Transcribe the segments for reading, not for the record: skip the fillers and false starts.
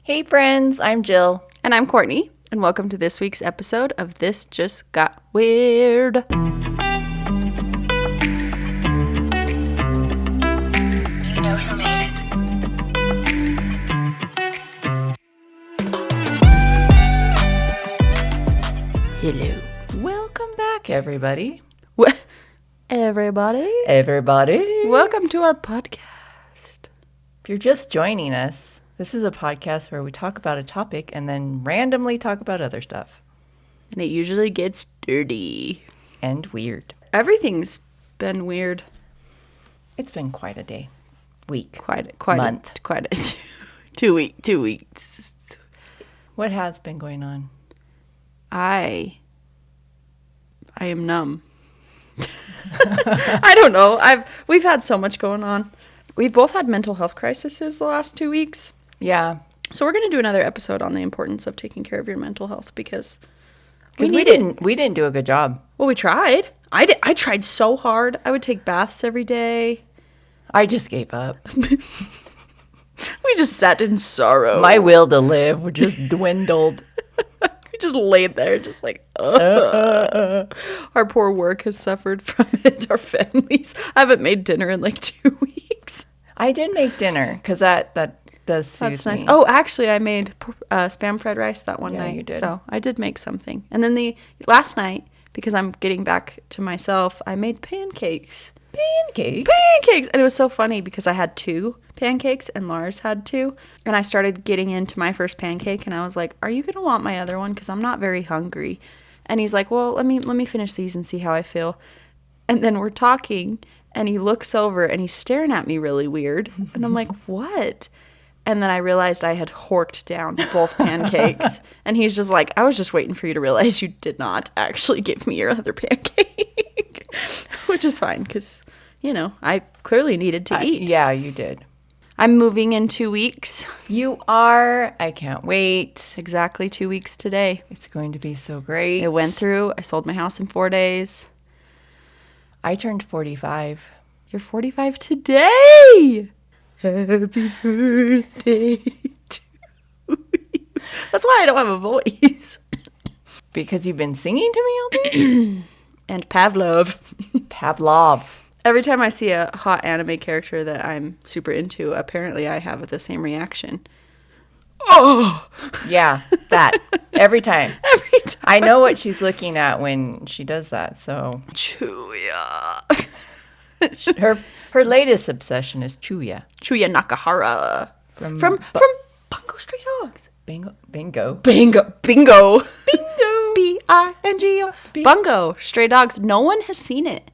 Hey friends, I'm Jill. And I'm Courtney, and welcome to this week's episode of This Just Got Weird. You know who made it. Hello. Welcome back, everybody. Everybody. Welcome. Welcome to our podcast. If you're just joining us, this is a podcast where we talk about a topic and then randomly talk about other stuff. And it usually gets dirty. And weird. Everything's been weird. It's been quite a day. Week. Quite Month. a 2 weeks. What has been going on? I am numb. I don't know. We've had so much going on. We've both had mental health crises the last 2 weeks. Yeah. So we're going to do another episode on the importance of taking care of your mental health because we didn't do a good job. Well, we tried. I tried so hard. I would take baths every day. I just gave up. We just sat in sorrow. My will to live just dwindled. We just laid there, just like, Our poor work has suffered from it. Our families. I haven't made dinner in like 2 weeks. I did make dinner because that does soothe That's nice. me. Oh, actually, I made spam fried rice that one night. You did. So I did make something. And then last night, because I'm getting back to myself, I made pancakes. Pancakes! And it was so funny because I had 2 pancakes and Lars had 2. And I started getting into my first pancake and I was like, are you going to want my other one? Because I'm not very hungry. And he's like, well, let me finish these and see how I feel. And then we're talking and he looks over and he's staring at me really weird. And I'm like, what? And then I realized I had horked down both pancakes. And he's just like, I was just waiting for you to realize you did not actually give me your other pancake. Which is fine because, I clearly needed to eat. Yeah, you did. I'm moving in 2 weeks. You are. I can't wait. Exactly 2 weeks today. It's going to be so great. It went through. I sold my house in 4 days. I turned 45. You're 45 today. Happy birthday to you. That's why I don't have a voice. Because you've been singing to me all day? And Pavlov. Every time I see a hot anime character that I'm super into, apparently I have the same reaction. Oh! Yeah, that. Every time. Every time. I know what she's looking at when she does that, so. Chuya. Her latest obsession is Chuya. Chuya Nakahara. From Bungo Stray Dogs. Bingo. Bingo. Bingo. B-I-N-G-O. Bungo Stray Dogs. No one has seen it.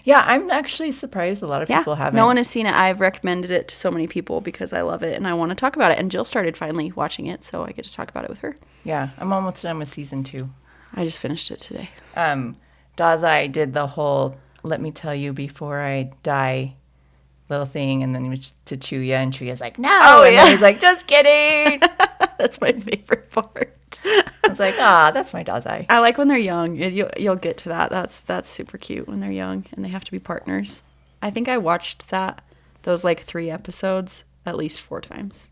Yeah, I'm actually surprised a lot of people haven't. No one has seen it. I've recommended it to so many people because I love it and I want to talk about it. And Jill started finally watching it, so I get to talk about it with her. Yeah, I'm almost done with season 2. I just finished it today. Dazai did the whole "let me tell you before I die" little thing, and then he was to Chuya, and Chuya's like, "No," and then he's like, "Just kidding." That's my favorite part. I was like, that's my Dazai. I like when they're young. You'll get to that. That's super cute when they're young and they have to be partners. I think I watched those like 3 episodes at least 4 times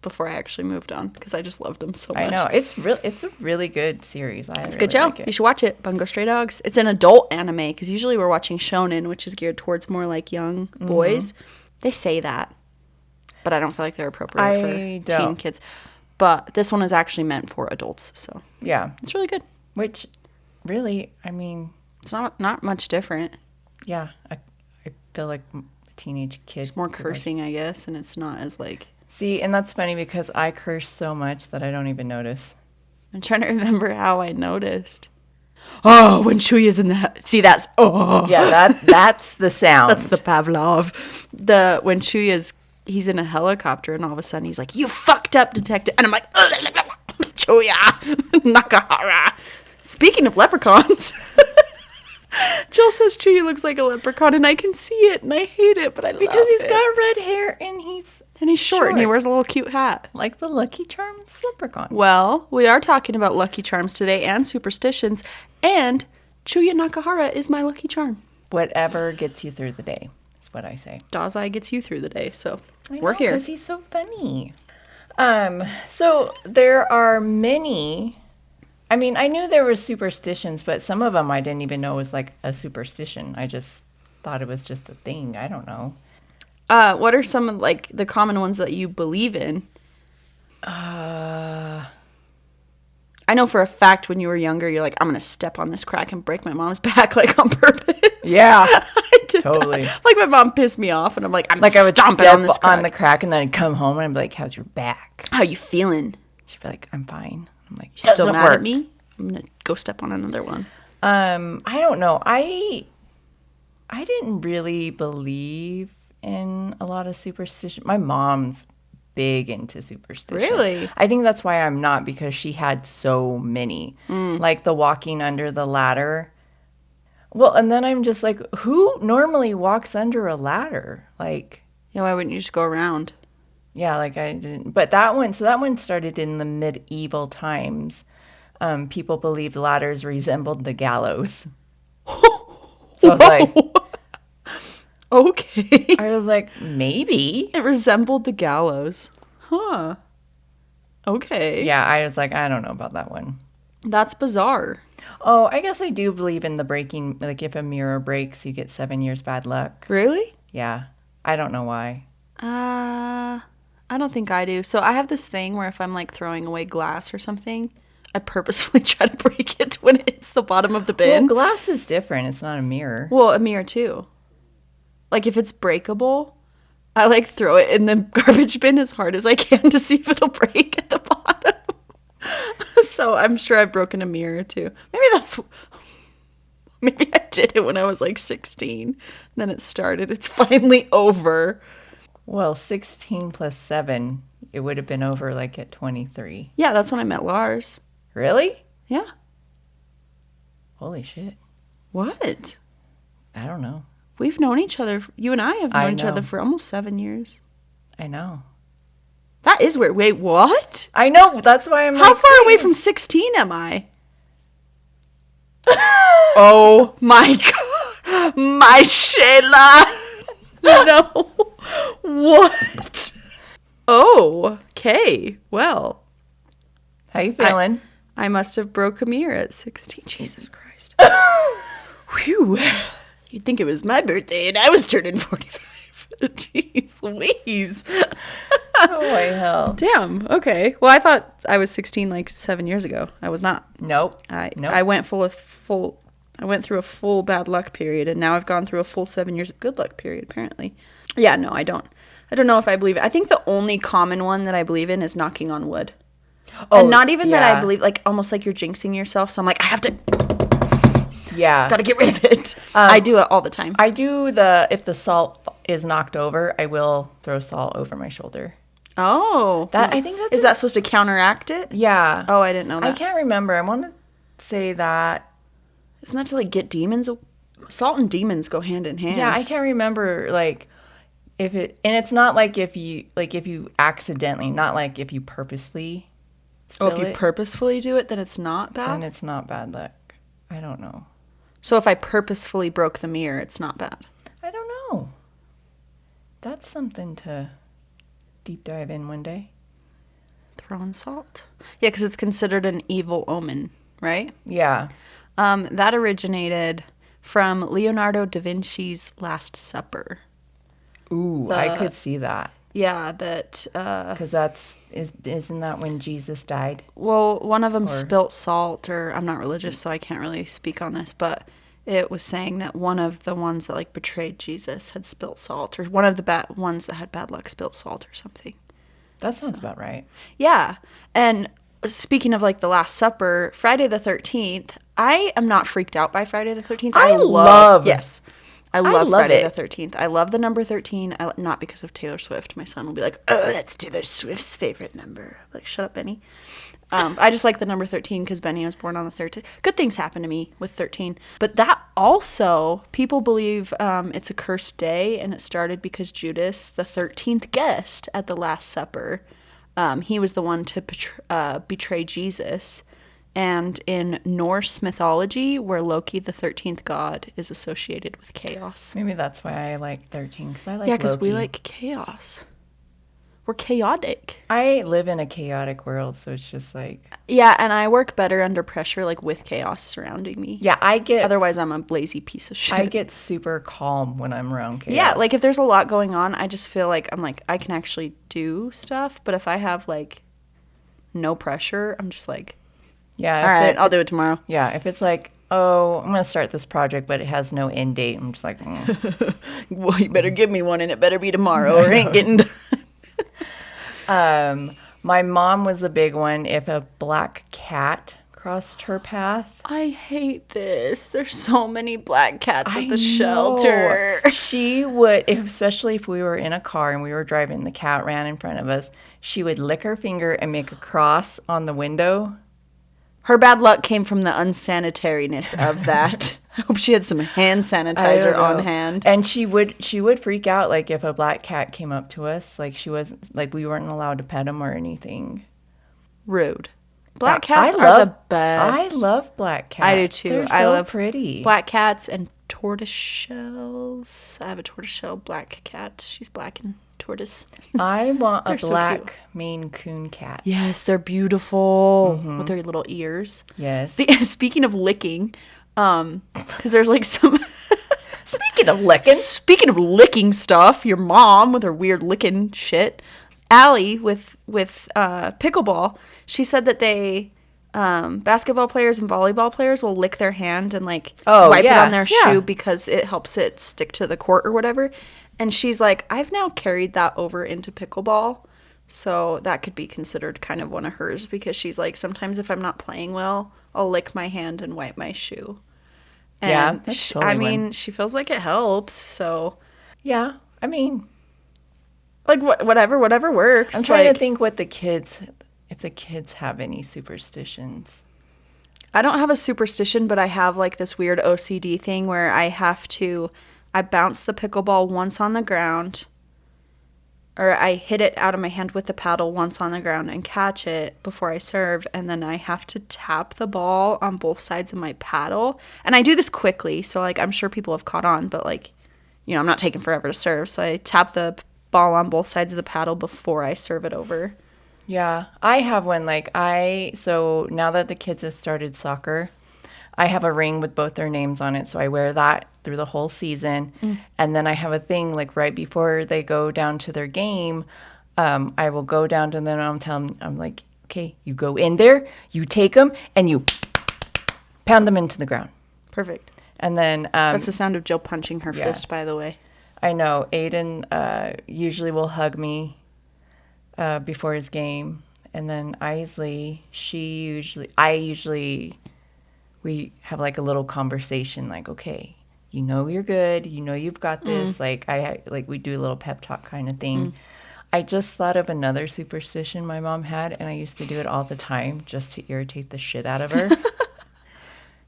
before I actually moved on because I just loved them so much. I know. It's a really good series. It's a good show. You should watch it. Bungo Stray Dogs. It's an adult anime because usually we're watching shonen, which is geared towards more like young boys. They say that, but I don't feel like they're appropriate for teen kids. But this one is actually meant for adults, so yeah, it's really good. Which, really, I mean, it's not much different. Yeah, I feel like a teenage kid. There's more cursing, I guess, and it's not as like. See, and that's funny because I curse so much that I don't even notice. I'm trying to remember how I noticed. Oh, when Chuya's in the see, that's yeah, that's the sound. That's the Pavlov. When he's in a helicopter and all of a sudden he's like, "You fucked up, detective," and I'm like, Chuya Nakahara. Speaking of leprechauns. Jill says Chuya looks like a leprechaun, and I can see it, and I hate it, but I love it. Because he's got red hair, and he's short, and he wears a little cute hat. Like the Lucky Charms leprechaun. Well, we are talking about Lucky Charms today, and Superstitions, and Chuya Nakahara is my lucky charm. Whatever gets you through the day, is what I say. Dazai gets you through the day, so we're here. Because he's so funny. So there are many. I mean, I knew there were superstitions, but some of them I didn't even know was like a superstition. I just thought it was just a thing. I don't know. What are some of like the common ones that you believe in? I know for a fact when you were younger, you're like, I'm gonna step on this crack and break my mom's back like on purpose. Yeah, I did totally. that. Like my mom pissed me off, and I'm like, I would Stop on this crack. on the crack, and then I'd come home and I'd be like, "How's your back?" How you feeling? She'd be like, "I'm fine." I'm like, You still "Doesn't mad at work." me? I'm gonna go step on another one. I don't know. I didn't really believe in a lot of superstition. My mom's big into superstition. Really? I think that's why I'm not, because she had so many. Like the walking under the ladder. Well, and then I'm just like, who normally walks under a ladder? Like, Yeah, why wouldn't you just go around? yeah, like I didn't. But that one started in the medieval times. People believed ladders resembled the gallows. So I was like, Okay. I was like, maybe. It resembled the gallows. Huh. Okay. Yeah, I was like, I don't know about that one. That's bizarre. Oh, I guess I do believe in the breaking, like if a mirror breaks, you get 7 years bad luck. Really? Yeah. I don't know why. I don't think I do. So I have this thing where if I'm like throwing away glass or something, I purposefully try to break it when it hits the bottom of the Well, bin. glass is different. It's not a mirror. Well, a mirror too. Like if it's breakable, I like throw it in the garbage bin as hard as I can to see if it'll break at the bottom. So I'm sure I've broken a mirror too. Maybe I did it when I was like 16. Then it started. It's finally over. Well, 16 plus 7, it would have been over like at 23. Yeah, that's when I met Lars. Really? Yeah. Holy shit. What? I don't know. We've known each other. You and I have I known each other know. for almost 7 years. I know. That is weird. Wait, what? I know. That's why I'm How like, far away from 16 am I? Oh my God. My Shayla. No. What? Oh, okay. Well, how you feeling? I must have broke a mirror at 16. Jesus Christ. Whew. You'd think it was my birthday and I was turning 45. Jeez Louise. Oh, my hell. Damn. Okay. Well, I thought I was 16 like 7 years ago. I was not. Nope. I went I went through a full bad luck period, and now I've gone through a full 7 years of good luck period, apparently. Yeah, no, I don't know if I believe it. I think the only common one that I believe in is knocking on wood. Oh, and not even that I yeah. believe, like, almost like you're jinxing yourself. So I'm like, I have to, Yeah. gotta get rid of it. I do it all the time. I do if the salt is knocked over, I will throw salt over my shoulder. Oh. I think that's Is that supposed to counteract it? Yeah. Oh, I didn't know I that. can't remember. I want to say that. Isn't that to, like, get demons? Salt and demons go hand in hand. Yeah, I can't remember, like, if it, and it's not like if you accidentally, not like if you purposely spill if you it, purposefully do it, then it's not bad? then it's not bad luck. I don't know. So if I purposefully broke the mirror, it's not bad. I don't know. That's something to deep dive in one day. Throw in salt. Yeah, because it's considered an evil omen, right? Yeah. That originated from Leonardo da Vinci's Last Supper. Ooh, I could see that. Yeah, that... Because isn't that when Jesus died? well, one of them spilt salt, or I'm not religious, so I can't really speak on this, but it was saying that one of the ones that, like, betrayed Jesus had spilt salt, or one of the ones that had bad luck spilt salt or something. That sounds about right. Yeah, and speaking of, like, the Last Supper, Friday the 13th, I am not freaked out by Friday the 13th. I love Friday it. the 13th. I love the number 13, not because of Taylor Swift. My son will be like, oh, that's Taylor Swift's favorite number. Like, shut up, Benny. I just like the number 13 because Benny was born on the 13th. Good things happen to me with 13. But that also, people believe it's a cursed day, and it started because Judas, the 13th guest at the Last Supper, he was the one to betray Jesus. And in Norse mythology, where Loki, the 13th god, is associated with chaos. Maybe that's why I like 13, because I like Yeah, because we Loki. like chaos. We're chaotic. I live in a chaotic world, so it's just like... Yeah, and I work better under pressure, like with chaos surrounding me. Yeah, Otherwise, I'm a lazy piece of shit. I get super calm when I'm around chaos. Yeah, like if there's a lot going on, I just feel like I can actually do stuff. But if I have like no pressure, I'm just like, yeah, all right, I'll do it tomorrow. Yeah, if it's like, oh, I'm going to start this project, but it has no end date, I'm just like, Well, you better give me one, and it better be tomorrow, or it ain't getting done. My mom was a big one. If a black cat crossed her path. I hate this. There's so many black cats at I the shelter. She would, especially if we were in a car and we were driving, the cat ran in front of us, she would lick her finger and make a cross on the window. Her bad luck came from the unsanitariness of that. I hope she had some hand sanitizer on hand. And she would freak out like if a black cat came up to us, like she wasn't, like we weren't allowed to pet him or anything. Rude. Black cats are the best. I love black cats. I do too. They're so I love pretty. Black cats and tortoiseshells. I have a tortoiseshell black cat. She's black and tortoise. I want a They're so black cute. Maine Coon cat. Yes, they're beautiful with their little ears. Yes. Speaking of licking, because there's like some. Speaking of licking. Speaking of licking stuff, your mom with her weird licking shit. Allie with pickleball, she said that they basketball players and volleyball players will lick their hand and like wipe it on their shoe because it helps it stick to the court or whatever. And she's like, I've now carried that over into pickleball, so that could be considered kind of one of hers, because she's like, sometimes if I'm not playing well, I'll lick my hand and wipe my shoe. And Yeah, that's totally I mean, she feels like it helps, so Yeah, I mean, like whatever works. I'm trying to think if the kids have any superstitions. I don't have a superstition, but I have like this weird OCD thing where I bounce the pickleball once on the ground, or I hit it out of my hand with the paddle once on the ground and catch it before I serve, and then I have to tap the ball on both sides of my paddle. And I do this quickly, so like I'm sure people have caught on, but like, you know, I'm not taking forever to serve, so I tap the ball on both sides of the paddle before I serve it over. Yeah, I have one. So now that the kids have started soccer, I have a ring with both their names on it. So I wear that through the whole season. And then I have a thing like right before they go down to their game, I will go down to them and I'll tell them, I'm like, okay, you go in there, you take them and you pound them into the ground. Perfect. And then That's the sound of Jill punching her fist, by the way. I know Aiden usually will hug me before his game, and then Isley, we have like a little conversation, like, okay, you know you're good, you know you've got this. Like we do a little pep talk kind of thing. I just thought of another superstition my mom had, and I used to do it all the time just to irritate the shit out of her.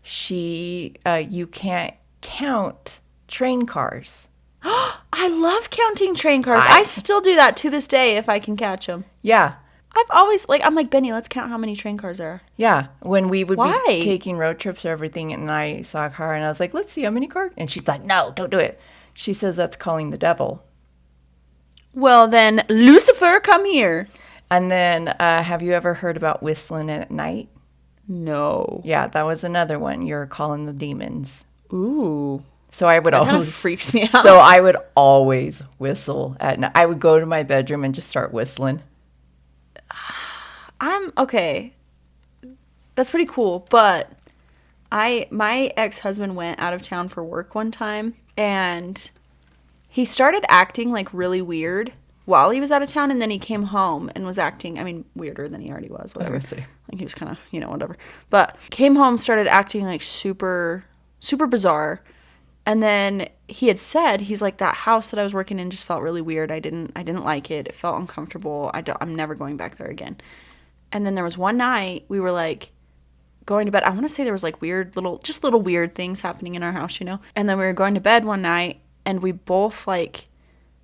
You can't count train cars. I love counting train cars. I still do that to this day if I can catch them. Yeah. I've always, I'm like, Benny, let's count how many train cars there are. Yeah. When we would Why? be taking road trips or everything, and I saw a car, and I was like, let's see how many cars. And she's like, no, don't do it. She says that's calling the devil. Well, then, Lucifer, come here. And then have you ever heard about whistling at night? No. Yeah, that was another one. You're calling the demons. Ooh. So I would That kind of always freaks me out. So I would always whistle at night. I would go to my bedroom and just start whistling. Okay. That's pretty cool, but my ex-husband went out of town for work one time, and he started acting like really weird while he was out of town, and then he came home and was acting, I mean, weirder than he already was, whatever. I was gonna say. Like he was kind of, whatever. But came home, started acting like super, super bizarre. And then he had said, he's like, that house that I was working in just felt really weird. I didn't like it. It felt uncomfortable. I'm never going back there again. And then there was one night we were like going to bed. I want to say there was like little weird things happening in our house, And then we were going to bed one night, and we both like,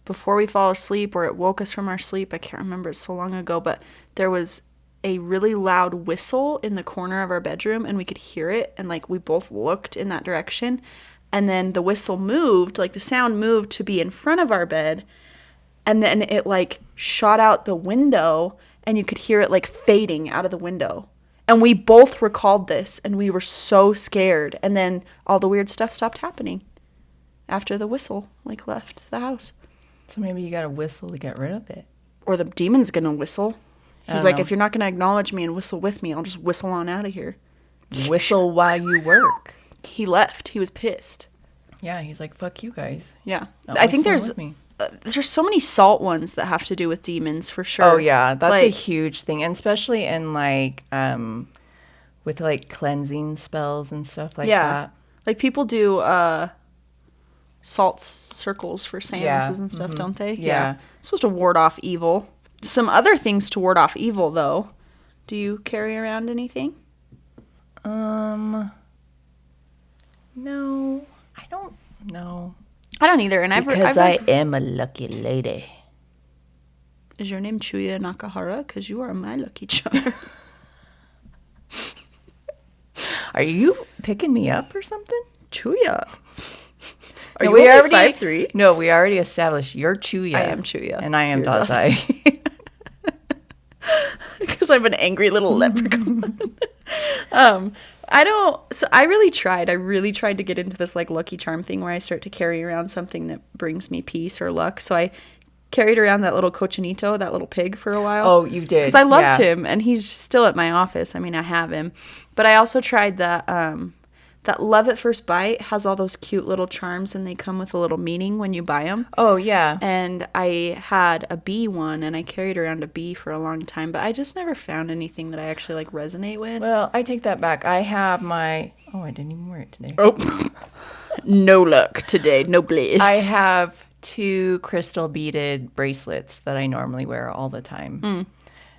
before we fall asleep, or it woke us from our sleep, I can't remember, it's so long ago, but there was a really loud whistle in the corner of our bedroom, and we could hear it, and like we both looked in that direction. And then the whistle moved, like the sound moved to be in front of our bed. and then it like shot out the window, and you could hear it like fading out of the window. And we both recalled this, and we were so scared. And then all the weird stuff stopped happening after the whistle like left the house. So maybe you got to whistle to get rid of it. Or the demon's gonna whistle. He's like, know. if you're not gonna acknowledge me and whistle with me, I'll just whistle on out of here. Whistle while you work. He left. He was pissed. Yeah, he's like, fuck you guys. Yeah. Not I think whistling with me. there's so many salt ones that have to do with demons for sure. Oh yeah, that's a Like, huge thing, and especially in like with like cleansing spells and stuff like that. Like people do salt circles for seances and stuff, don't they? Yeah. It's supposed to ward off evil. Some other things to ward off evil, though. Do you carry around anything? No, I don't know. I don't either. And Because I am a lucky lady. Is your name Chuya Nakahara? Because you are my lucky charm. Are you picking me up or something? Chuya. Are No, you only 5'3"? No, we already established you're Chuya. I am Chuya. And I am You're Dazai. Because I'm an angry little leprechaun. I really tried to get into this like lucky charm thing where I start to carry around something that brings me peace or luck. So I carried around that little cochinito, that little pig, for a while. Oh, you did? Because I loved him, and he's still at my office. I mean, I have him. But I also tried that Love at First Bite has all those cute little charms, and they come with a little meaning when you buy them. Oh, yeah. And I had a bee one, and I carried around a bee for a long time, but I just never found anything that I actually like resonate with. Well, I take that back. I have my... Oh, I didn't even wear it today. Oh, no luck today. No bliss. I have 2 crystal beaded bracelets that I normally wear all the time.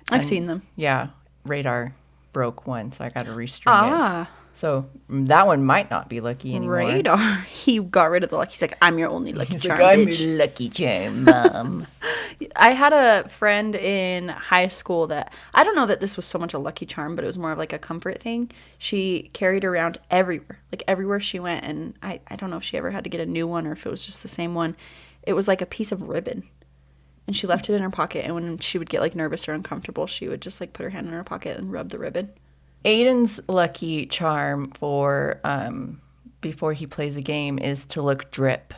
I've seen them. Yeah. Radar broke one, so I got to restring it. So that one might not be lucky anymore. Radar. He got rid of the luck. He's like, I'm your only lucky charm, I'm bitch. your lucky charm, Mom. I had a friend in high school that, I don't know that this was so much a lucky charm, but it was more of like a comfort thing. She carried around everywhere, like everywhere she went. And I don't know if she ever had to get a new one or if it was just the same one. It was like a piece of ribbon. And she left it in her pocket. And when she would get like nervous or uncomfortable, she would just like put her hand in her pocket and rub the ribbon. Aiden's lucky charm for before he plays a game is to look drip.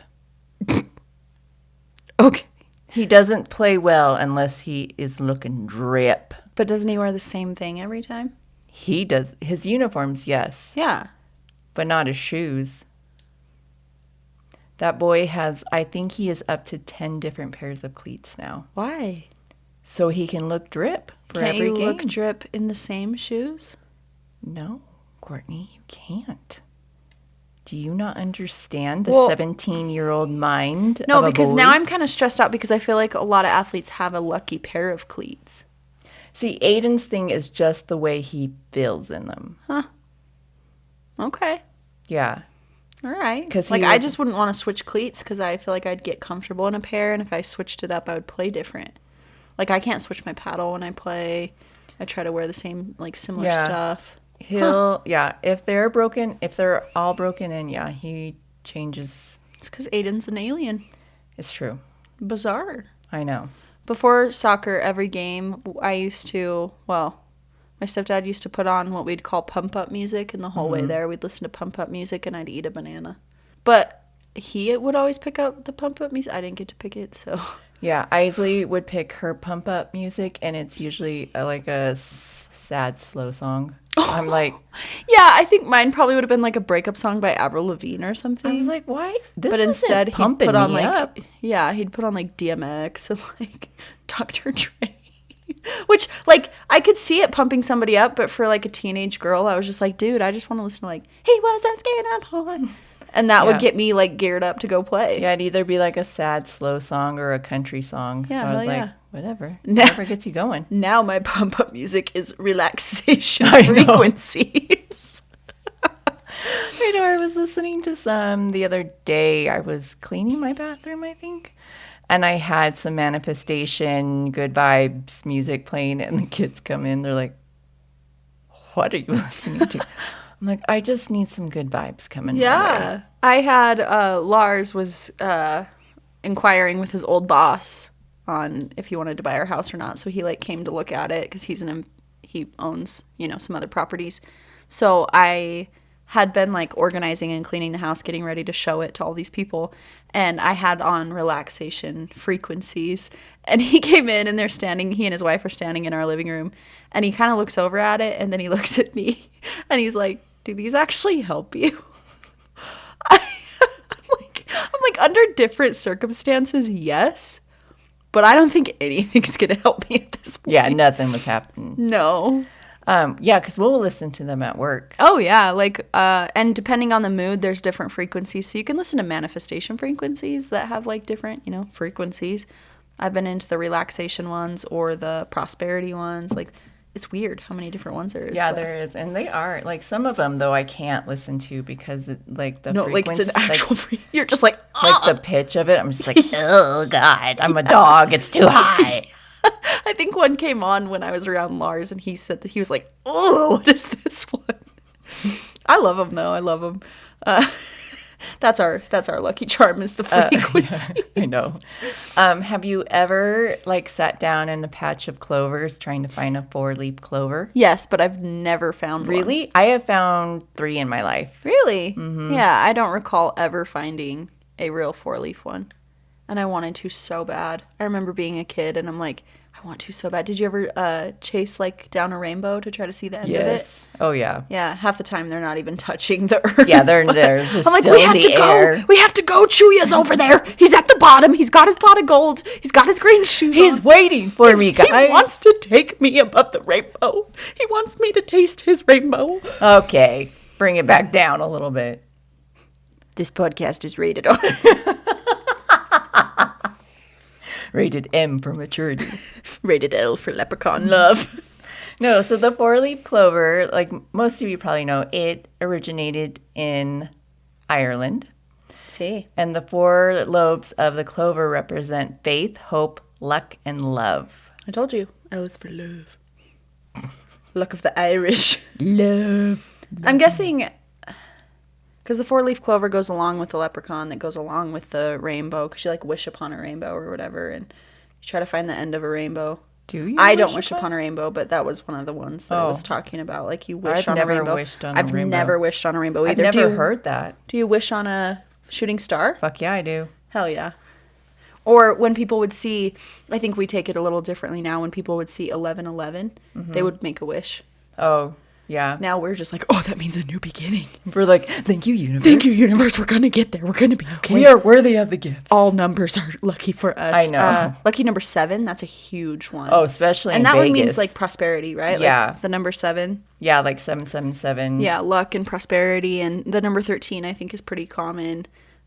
Okay. He doesn't play well unless he is looking drip. But doesn't he wear the same thing every time? He does. His uniforms, yes, Yeah. but not his shoes. That boy has, I think he is up to 10 different pairs of cleats now. Why? So he can look drip for Can't every you game. look drip in the same shoes? No, Courtney, you can't. Do you not understand the Well, 17-year-old mind No, of a because boy? now I'm kind of stressed out because I feel like a lot of athletes have a lucky pair of cleats. See, Aiden's thing is just the way he feels in them. Okay. Yeah. All right. 'Cause Like, he I was- just wouldn't want to switch cleats because I feel like I'd get comfortable in a pair, and if I switched it up, I would play different. Like, I can't switch my paddle when I play. I try to wear the same, like, similar Yeah. stuff. Yeah, if they're all broken in, yeah, he changes. It's because Aiden's an alien. It's true. Bizarre. I know. Before soccer, every game, my stepdad used to put on what we'd call pump-up music, and the whole way there, we'd listen to pump-up music, and I'd eat a banana. But he would always pick up the pump-up music. I didn't get to pick it, so... Yeah, Isley would pick her pump up music, and it's usually like a sad, slow song. I'm like, Yeah, I think mine probably would have been like a breakup song by Avril Lavigne or something. I was like, why? This but isn't instead, he'd pumping put on me like, up. yeah, he'd put on like DMX and like Dr. Dre. Which, like, I could see it pumping somebody up, but for like a teenage girl, I was just like, dude, I just want to listen to like, he was a scared up boy. And that would get me like geared up to go play. Yeah, it'd either be like a sad, slow song or a country song. Yeah, so I was hell like, yeah. whatever. Whatever gets you going. Now my pump-up music is relaxation I know. frequencies. I know, I was listening to some the other day. I was cleaning my bathroom, I think. And I had some manifestation, good vibes music playing. And the kids come in. They're like, what are you listening to? I'm like, I just need some good vibes coming my way. I had Lars was inquiring with his old boss on if he wanted to buy our house or not. So he like came to look at it because he owns, some other properties. So I had been like organizing and cleaning the house, getting ready to show it to all these people. And I had on relaxation frequencies. And he came in and he and his wife are standing in our living room. And he kind of looks over at it and then he looks at me and he's like, do these actually help you? I'm like, under different circumstances, yes. But I don't think anything's going to help me at this point. Yeah, nothing was happening. No. Yeah, because we'll listen to them at work. Oh, yeah. Like, and depending on the mood, there's different frequencies. So you can listen to manifestation frequencies that have, like, different, frequencies. I've been into the relaxation ones or the prosperity ones. Like, it's weird how many different ones there is. Yeah, there is. And they are. Like, some of them, though, I can't listen to because, the frequency. Like, it's an actual you're just like, like, the pitch of it, I'm just like, oh, God, I'm a dog. It's too high. I think one came on when I was around Lars, and he said that he was like, "Oh, what is this one?" I love him though. I love him. That's our lucky charm is the frequency. Yeah, I know. Have you ever like sat down in a patch of clovers trying to find a 4-leaf clover? Yes, but I've never found one. Really? I have found 3 in my life. Really? Mm-hmm. Yeah, I don't recall ever finding a real 4-leaf one. And I wanted to so bad. I remember being a kid and I'm like, I want to so bad. Did you ever chase like down a rainbow to try to see the end of it? Oh, yeah. Yeah, half the time they're not even touching the earth. Yeah, they're just I'm like, still we have in to the go. air. We have to go. Chewia's over there. He's at the bottom. He's got his pot of gold. He's got his green shoes He's on. waiting for me, guys. He wants to take me above the rainbow. He wants me to taste his rainbow. Okay, bring it back down a little bit. This podcast is rated R. Rated M for maturity. Rated L for leprechaun love. No, so the 4-leaf clover, like most of you probably know, it originated in Ireland. See. And the 4 lobes of the clover represent faith, hope, luck, and love. I told you. L is for love. Luck of the Irish. Love. I'm guessing because the 4-leaf clover goes along with the leprechaun that goes along with the rainbow because you like wish upon a rainbow or whatever and you try to find the end of a rainbow. Do you? I don't wish upon a rainbow, but that was one of the ones that I was talking about. Like you wish on a rainbow. I've never wished on a rainbow either. I've never heard that. Do you wish on a shooting star? Fuck yeah, I do. Hell yeah. Or when people would see, I think we take it a little differently now. When people would see 1111, they would make a wish. Oh, yeah. Now we're just like, oh, that means a new beginning. We're like, thank you, universe. Thank you, universe. We're going to get there. We're going to be okay. We are worthy of the gift. All numbers are lucky for us. I know. Lucky number 7, that's a huge one. Oh, especially in Vegas. And that one means like prosperity, right? Yeah. Like, it's the number 7. Yeah, like 777. Yeah, luck and prosperity. And the number 13, I think, is pretty common.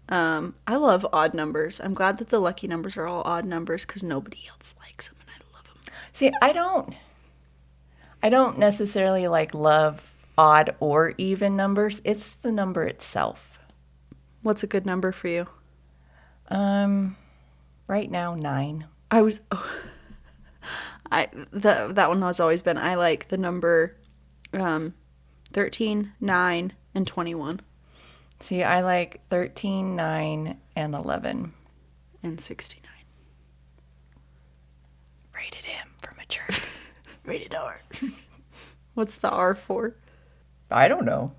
I love odd numbers. I'm glad that the lucky numbers are all odd numbers because nobody else likes them, and I love them. See, I don't necessarily like love odd or even numbers. It's the number itself. What's a good number for you? Right now 9. That one has always been. I like the number 13, 9, and 21. See, I like 13, 9, and 11. And 69. Rated M for maturity. Rated R. What's the R for? I don't know.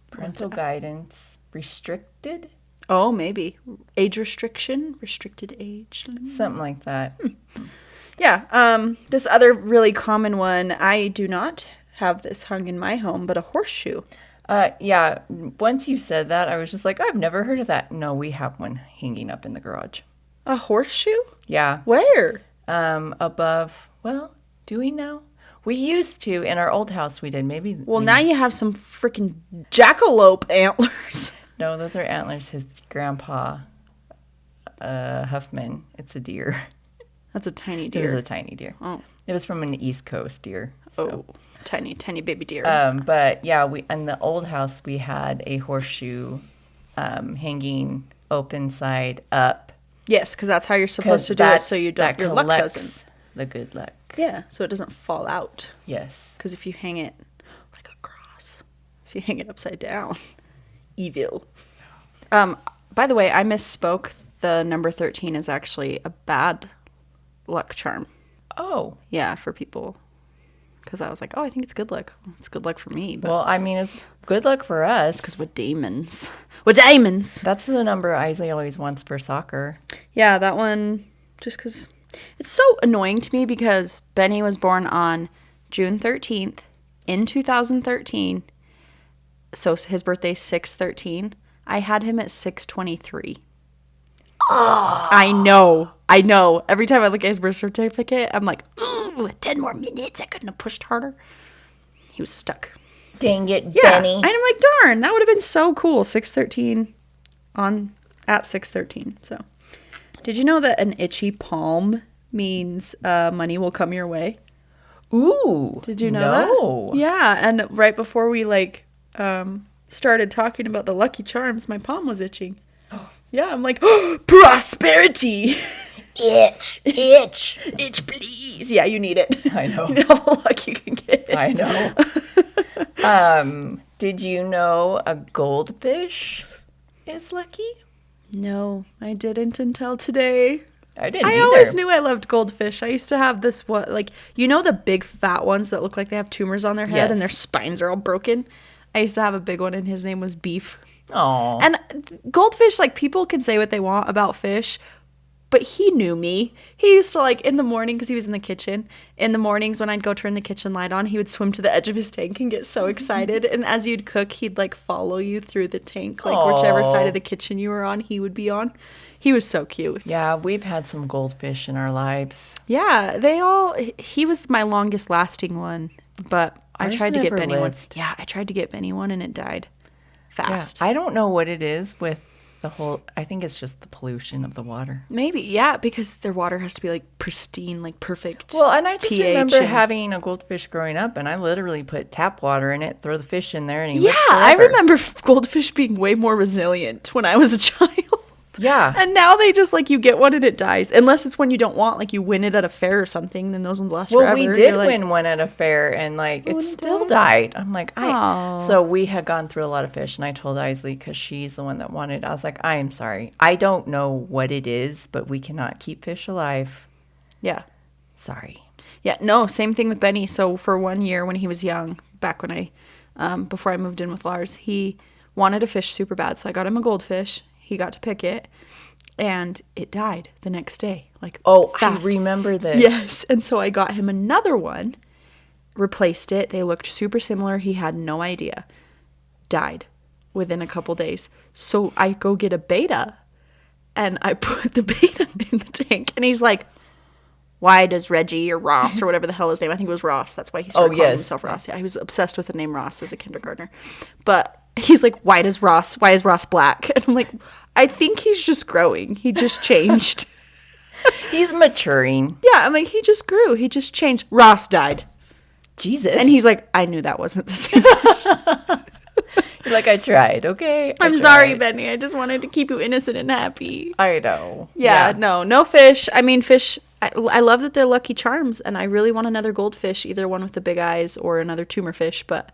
Parental guidance. Restricted? Oh, maybe. Age restriction? Restricted age? Something like that. Yeah. This other really common one, I do not have this hung in my home, but a horseshoe. Yeah. Once you said that, I was just like, I've never heard of that. No, we have one hanging up in the garage. A horseshoe? Yeah. Where? Above. Well, do we now? We used to. In our old house, we did. Maybe. Well, now you have some freaking jackalope antlers. No, those are antlers. His grandpa, Huffman. It's a deer. That's a tiny It deer. was a tiny deer. Oh. It was from an East Coast deer. So. Oh, tiny baby deer. But yeah, we in the old house we had a horseshoe hanging open side up. Yes, because that's how you're supposed to do it, so you don't. Your luck doesn't. The good luck. Yeah, so it doesn't fall out. Yes. Because if you hang it like a cross, if you hang it upside down, evil. By the way, I misspoke. The number 13 is actually a bad luck charm. Oh. Yeah, for people. Because I was like, oh, I think it's good luck. It's good luck for me. But Well, I mean, it's good luck for us. because we're demons. We're demons. That's the number Isley always wants for soccer. Yeah, that one, just because it's so annoying to me because Benny was born on June 13th in 2013. So his birthday's 6/13. I had him at 6/23. Oh. I know. Every time I look at his birth certificate, I'm like, ooh, 10 more minutes. I couldn't have pushed harder. He was stuck. Dang it, Yeah. Benny. And I'm like, darn, that would have been so cool. 6/13 at 6/13. So, did you know that an itchy palm means money will come your way? Ooh. Did you know that? Yeah, and right before we started talking about the Lucky Charms, my palm was itching. Yeah, I'm like, oh, prosperity. Itch. Itch, please. Yeah, you need it. I know. You need all the luck you can get. I know. Did you know a goldfish is lucky? No, I didn't until today. I didn't I either. always knew I loved goldfish. I used to have this one, like, you know the big fat ones that look like they have tumors on their head Yes. and their spines are all broken? I used to have a big one and his name was Beef. Aw. And goldfish, like, people can say what they want about fish, but he knew me. He used to, like, in the morning, because he was in the kitchen, in the mornings when I'd go turn the kitchen light on, he would swim to the edge of his tank and get so excited. And as you'd cook, he'd, like, follow you through the tank. Like, whichever side of the kitchen you were on, he would be on. He was so cute. Yeah, we've had some goldfish in our lives. Yeah, he was my longest lasting one, but I Ours tried to get never Benny one. lived. Yeah, I tried to get Benny one and it died Yeah, fast. I don't know what it is with the whole, I think it's just the pollution of the water. Maybe, yeah, because their water has to be like pristine, like perfect. Well, and I just pH remember and- having a goldfish growing up, and I literally put tap water in it, throw the fish in there, and he Yeah, lived I forever. remember goldfish being way more resilient when I was a child. Yeah. And now they just, like, you get one and it dies. Unless it's one you don't want, like you win it at a fair or something, then those ones last Well, forever. we did You're like, win one at a fair, and like it it still died. I'm like, Aw. so we had gone through a lot of fish, and I told Isley because she's the one that wanted. I was like, I am sorry, I don't know what it is, but we cannot keep fish alive. Yeah. Sorry. Yeah, no, same thing with Benny. So for 1 year when he was young, back when before I moved in with Lars, he wanted a fish super bad. So I got him a goldfish. He got to pick it, and it died the next day. Like, Oh, fast. I remember this. Yes, and so I got him another one, replaced it. They looked super similar. He had no idea. Died within a couple days. So I go get a beta, and I put the beta in the tank, and he's like, why does Reggie or Ross or whatever the hell his name, I think it was Ross. That's why he started calling yes. himself Ross. Yeah, he was obsessed with the name Ross as a kindergartner. But he's like, why is Ross black? And I'm like, I think he's just growing. He just changed. He's maturing. Yeah, I'm like, he just grew. He just changed. Ross died. Jesus. And he's like, I knew that wasn't the same. You're like, I tried. Okay. I I'm sorry, tried. Benny. I just wanted to keep you innocent and happy. I know. Yeah, no fish. I mean, fish, I love that they're Lucky Charms, and I really want another goldfish, either one with the big eyes or another tumor fish, but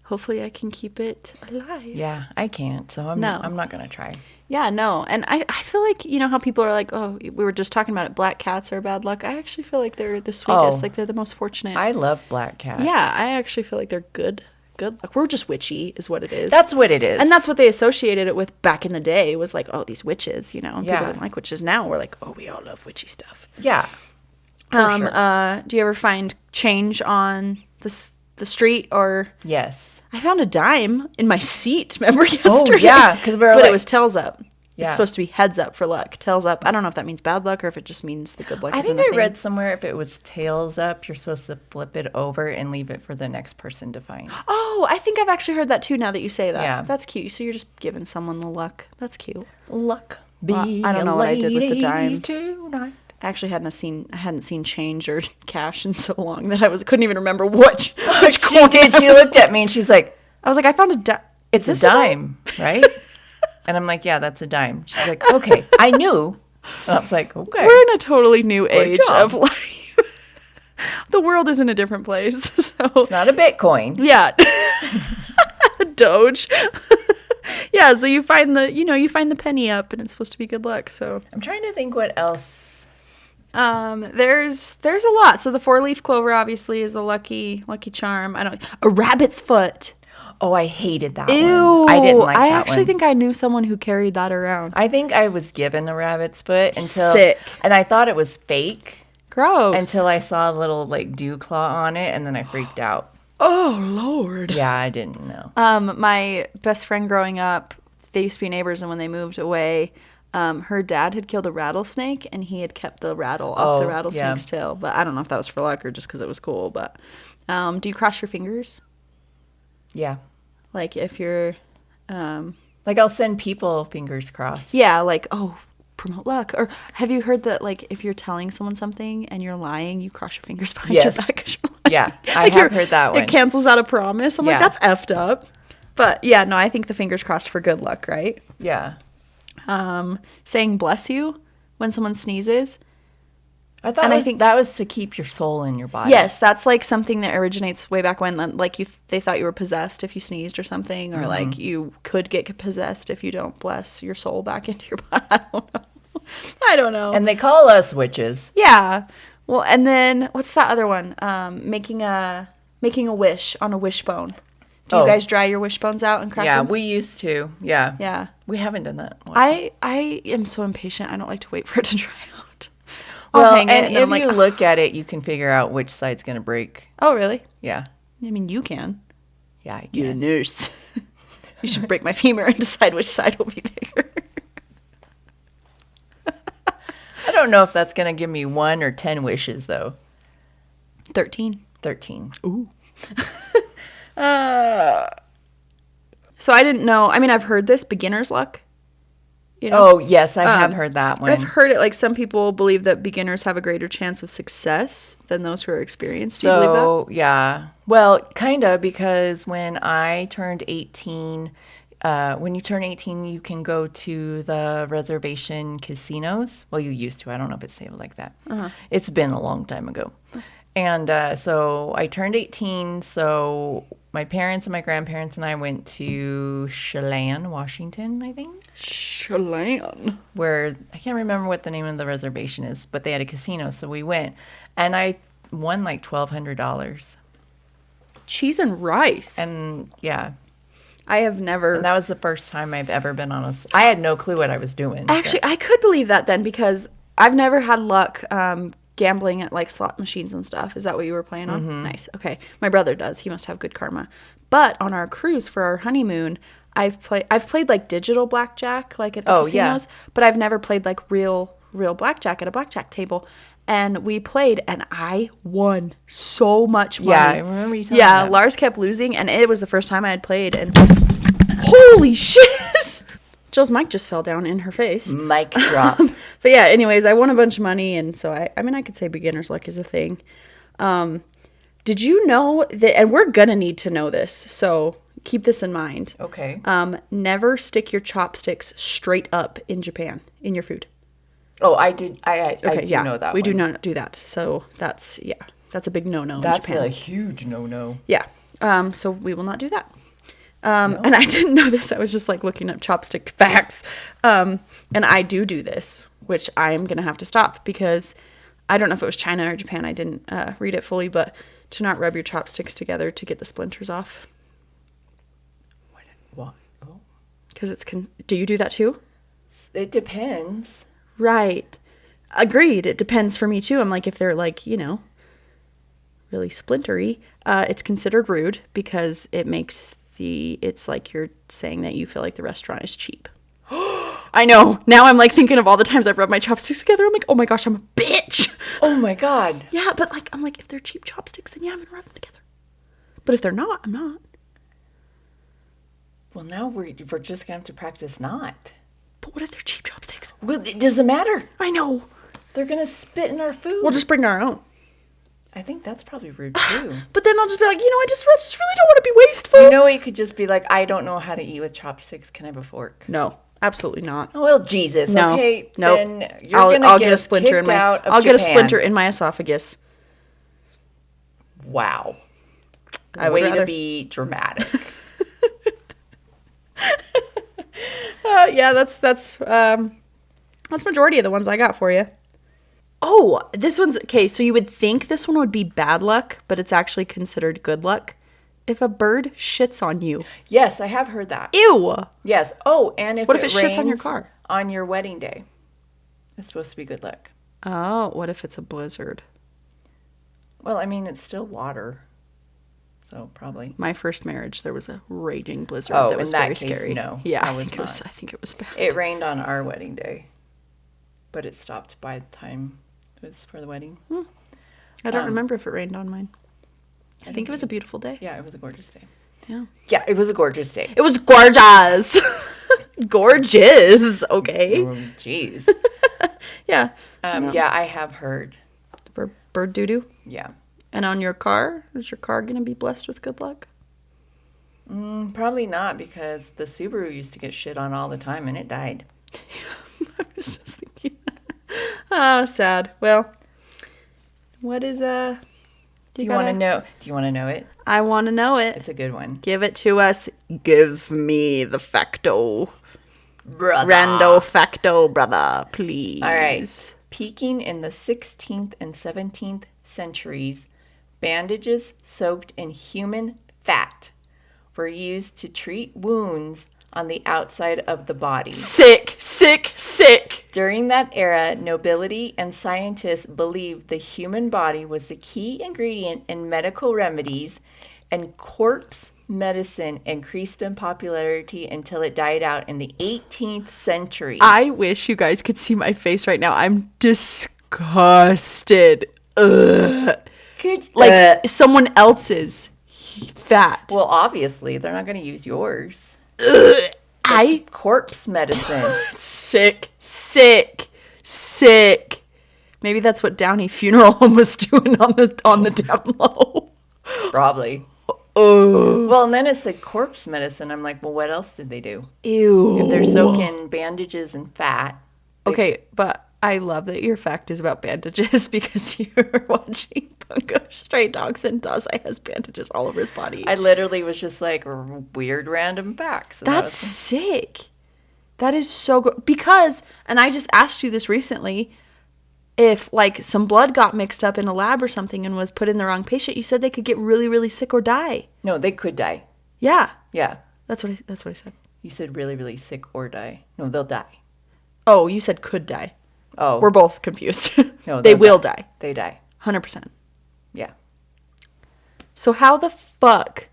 hopefully I can keep it alive. Yeah, I can't. So I'm No. not gonna try. Yeah, no. And I feel like, you know how people are like, oh, we were just talking about it, black cats are bad luck. I actually feel like they're the sweetest. Oh. Like, they're the most fortunate. I love black cats. Yeah, I actually feel like they're good luck. We're just witchy is what it is. That's what it is. And that's what they associated it with back in the day, was like, oh, these witches, you know. And Yeah. people didn't like witches. Now we're like, oh, we all love witchy stuff. Yeah. For sure. Do you ever find change on the street? Or Yes. I found a dime in my seat, remember, yesterday? yeah, 'cause we were But like- it was tails up. Yeah. It's supposed to be heads up for luck. Tails up. I don't know if that means bad luck or if it just means the good luck I isn't think a I thing. read somewhere if it was tails up, you're supposed to flip it over and leave it for the next person to find. Oh, I think I've actually heard that too now that you say that. Yeah. That's cute. So you're just giving someone the luck. That's cute. Luck be I don't know what I did with the a dime. lady tonight. I actually hadn't seen change or cash in so long that couldn't even remember which She coin did. I She was- looked at me and she's like, I was like, I found a dime. it's a dime, right? And I'm like, yeah, that's a dime. She's like, okay. I knew. And I was like, okay. We're in a totally new age job. of life. The world is in a different place. So It's not a Bitcoin. yeah. Doge. Yeah, so you find the penny up and it's supposed to be good luck. So I'm trying to think what else. There's a lot. So the 4-leaf clover obviously is a lucky charm. A rabbit's foot. Oh, I hated that Ew. one. I didn't like that one. I actually think I knew someone who carried that around. I think I was given a rabbit's foot until Sick. And I thought it was fake Gross. until I saw a little like dew claw on it, and then I freaked out. Oh Lord. Yeah, I didn't know. My best friend growing up, they used to be neighbors, and when they moved away, her dad had killed a rattlesnake, and he had kept the rattle off the rattlesnake's tail. But I don't know if that was for luck or just because it was cool. But do you cross your fingers? Yeah. Like if you're... Like I'll send people fingers crossed. Yeah, like, oh, promote luck. Or have you heard that, like, if you're telling someone something and you're lying, you cross your fingers behind your back 'cause you're lying? Yeah, I have heard that one. It cancels out a promise. I'm like, Yeah. that's effed up. But yeah, no, I think the fingers crossed for good luck, right? Yeah. Saying bless you when someone sneezes. I thought I think that was to keep your soul in your body. Yes, that's like something that originates way back when, like they thought you were possessed if you sneezed or something, or like you could get possessed if you don't bless your soul back into your body. I don't know. And they call us witches. Yeah. Well, and then what's that other one? Making a wish on a wishbone. Do you guys dry your wishbones out and crack Yeah, them? we used to. Yeah. Yeah. We haven't done that. I am so impatient. I don't like to wait for it to dry out. Well, I'll hang it, and then if I'm like, you "Ugh." look at it, you can figure out which side's going to break. Oh, really? Yeah. I mean, you can. Yeah, I You're a can. nurse. You should break my femur and decide which side will be bigger. I don't know if that's going to give me 1 or 10 wishes, though. 13. 13. Ooh. So I didn't know. I mean, I've heard this beginner's luck. You know? Oh, yes, I have heard that one. I've heard it like some people believe that beginners have a greater chance of success than those who are experienced. Do you believe that? So, yeah. Well, kind of, because when I turned 18, when you turn 18, you can go to the reservation casinos. Well, you used to. I don't know if it's still like that. It's been a long time ago. And so I turned 18, so my parents and my grandparents and I went to Chelan, Washington, I think. Chelan. Where, I can't remember what the name of the reservation is, but they had a casino, so we went. And I won like $1,200. Cheese and rice. And yeah, I have never. and that was the first time I've ever been on I had no clue what I was doing. Actually, I could believe that then because I've never had luck gambling at like slot machines and stuff. Is that what you were playing on? Mm-hmm. Nice. Okay. My brother does. He must have good karma. But on our cruise for our honeymoon, I've played like digital blackjack like at the casinos, but I've never played like real blackjack at a blackjack table. And we played, and I won so much money. Yeah, I remember you telling me Yeah, that. Lars kept losing, and it was the first time I had played, and holy shit! Jill's mic just fell down in her face. Mic drop. But yeah, anyways, I won a bunch of money, and so I mean, I could say beginner's luck is a thing. Did you know that, and we're gonna need to know this, so keep this in mind. Okay. Never stick your chopsticks straight up in Japan, in your food. Oh, I did. I Okay, do yeah, know that we one. do not do that. So that's a big no-no That's in Japan. a huge no-no. Yeah. So we will not do that. And I didn't know this. I was just like looking up chopstick facts. And I do this, which I'm going to have to stop because I don't know if it was China or Japan. I didn't read it fully, but to not rub your chopsticks together to get the splinters off. What? Oh. Because do you do that too? It depends. Right. Agreed. It depends for me too. I'm like, if they're like, really splintery, it's considered rude because it's like you're saying that you feel like the restaurant is cheap. I know. Now I'm like thinking of all the times I've rubbed my chopsticks together. I'm like, oh my gosh, I'm a bitch. Oh my God. Yeah, but like, I'm like, if they're cheap chopsticks, then yeah, I'm gonna rub them together. But if they're not, I'm not. Well, now we're just going to have to practice not. But what if they're cheap chopsticks? Well, it doesn't matter. I know. They're going to spit in our food. We'll just bring our own. I think that's probably rude too. But then I'll just be like, I just really don't want to be wasteful. It could just be like, I don't know how to eat with chopsticks. Can I have a fork? No, absolutely not. Oh, well, Jesus. No. Okay, Nope. then you're I'll gonna get a splinter in my. out of I'll get a Japan. splinter in my esophagus. Wow. I would Way rather. to be dramatic. Yeah, that's majority of the ones I got for you. Oh, this one's okay. So you would think this one would be bad luck, but it's actually considered good luck. If a bird shits on you. Yes, I have heard that. Ew. Yes. Oh, and What if it shits on your rains car? on your wedding day, it's supposed to be good luck. Oh, what if it's a blizzard? Well, I mean, it's still water, so probably. My first marriage, there was a raging blizzard Oh, that was in that very case, scary. no, Yeah, that I was think it was. not. I think it was bad. It rained on our wedding day, but it stopped by the time it was for the wedding. I don't remember if it rained on mine. I think it was a beautiful day. Yeah, it was a gorgeous day. Yeah. Yeah, it was a gorgeous day. It was gorgeous. Gorgeous. Okay. Jeez. Yeah. Yeah, I have heard. Bird doo doo. Yeah. And on your car, is your car going to be blessed with good luck? Probably not, because the Subaru used to get shit on all the time and it died. I was just thinking. Oh, sad. Well, what is Do you want to know? Do you want to know it? I want to know it. It's a good one. Give it to us. Give me the facto. Brother. Rando facto, brother, please. All right. Peaking in the 16th and 17th centuries, bandages soaked in human fat were used to treat wounds on the outside of the body. Sick, sick, sick. During that era, nobility and scientists believed the human body was the key ingredient in medical remedies, and corpse medicine increased in popularity until it died out in the 18th century. I wish you guys could see my face right now. I'm disgusted. Ugh. Like someone else's fat. Well, obviously, they're not going to use yours. I Corpse medicine. sick, sick, sick. Maybe that's what Downey Funeral Home was doing on the down low. Probably. Well, and then it said corpse medicine. I'm like, well, what else did they do? Ew. If they're soaking bandages and fat. Okay, but I love that your fact is about bandages because you're watching Bungo Stray Dogs and Dazai has bandages all over his body. I literally was just like weird random facts. And That's sick. That is so good. Because, and I just asked you this recently, if like some blood got mixed up in a lab or something and was put in the wrong patient, you said they could get really, really sick or die. No, they could die. Yeah. Yeah. That's what I said. You said really, really sick or die. No, they'll die. Oh, you said could die. Oh. We're both confused. No, they they'll will die. They die. 100%. Yeah. So how the fuck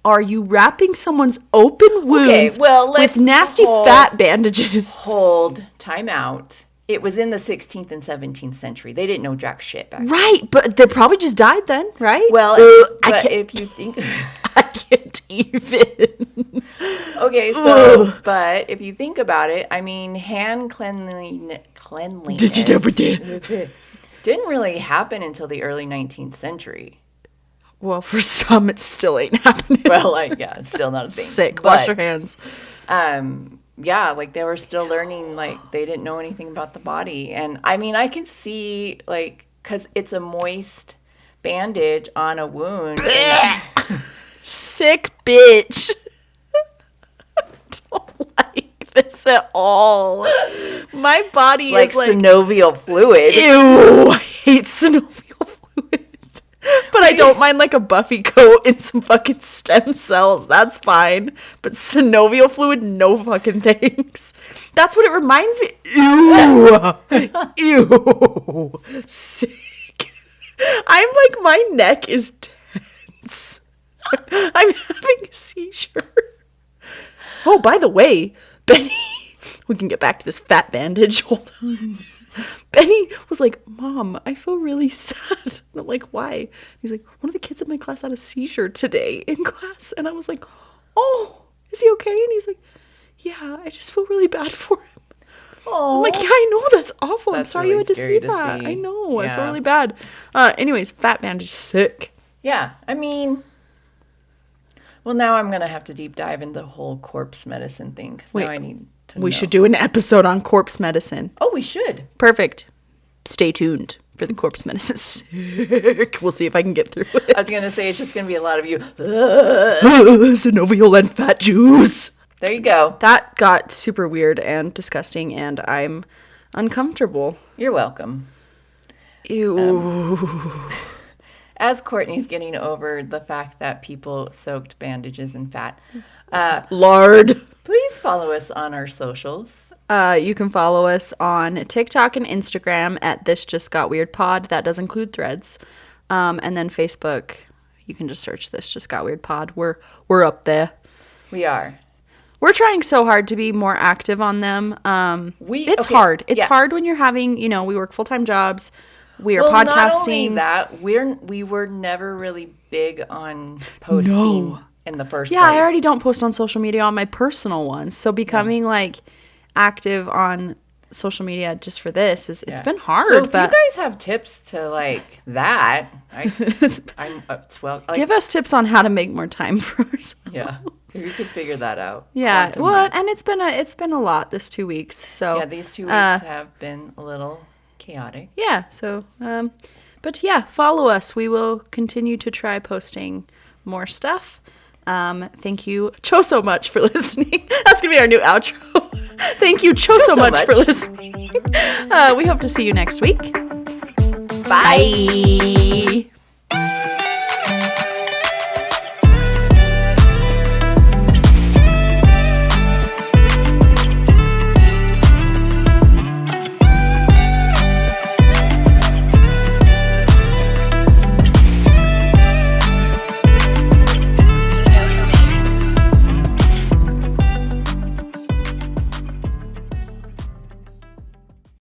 are you wrapping someone's open wounds with nasty fat bandages? Hold time out. It was in the 16th and 17th century. They didn't know jack shit back then. Right, but they probably just died then, right? Well, I can't, if you think... I can't even. Okay, so, but if you think about it, I mean, hand cleanliness didn't really happen until the early 19th century. Well, for some, it still ain't happening. Well, like, yeah, it's still not a thing. Sick. But, Wash your hands. yeah, like they were still learning, like they didn't know anything about the body. And I mean, I can see, like, because it's a moist bandage on a wound. Sick bitch. I don't like this at all. My body Like is like synovial fluid. ew. I hate synovial fluid. But I don't mind like a Buffy coat and some fucking stem cells. That's fine. But synovial fluid, no fucking thanks. That's what it reminds me. Ew. Ew. Sick. I'm like, my neck is tense. I'm having a seizure. Oh, by the way, Benny, we can get back to this fat bandage. Hold on. Benny was like, Mom, I feel really sad. And I'm like, why? He's like, one of the kids in my class had a seizure today in class. And I was like, oh, is he okay? And he's like, yeah, I just feel really bad for him. Oh, I'm like, yeah, I know, that's awful. I'm That's sorry really you had to see scary to that. see. I know, I feel Yeah. really bad. Anyways, fat bandage, sick. yeah. I mean, well, now I'm going to have to deep dive into the whole corpse medicine thing because Wait, now I need to We know. should do an episode on corpse medicine. Oh, we should. Perfect. Stay tuned for the corpse medicine. Sick. We'll see if I can get through it. I was going to say it's just going to be a lot of you. Synovial and fat juice. There you go. That got super weird and disgusting, and I'm uncomfortable. You're welcome. Ew. As Courtney's getting over the fact that people soaked bandages in fat. Lard. Please follow us on our socials. You can follow us on TikTok and Instagram at This Just Got Weird Pod. That does include Threads. And then Facebook, you can just search This Just Got Weird Pod. We're up there. We are. We're trying so hard to be more active on them. It's hard. It's hard when you're having, we work full-time jobs. We are podcasting. Not only that, we were never really big on posting in the first place. I already don't post on social media on my personal ones. So becoming like active on social media just for this it's been hard. So if you guys have tips to like that, give us tips on how to make more time for ourselves. Yeah. We could figure that out. Yeah. Well, and it's been a lot this 2 weeks. So these 2 weeks have been a little chaotic. Yeah. So, but yeah, follow us. We will continue to try posting more stuff. Thank you so much for listening. That's gonna be our new outro. Thank you so much for listening. We hope to see you next week. Bye.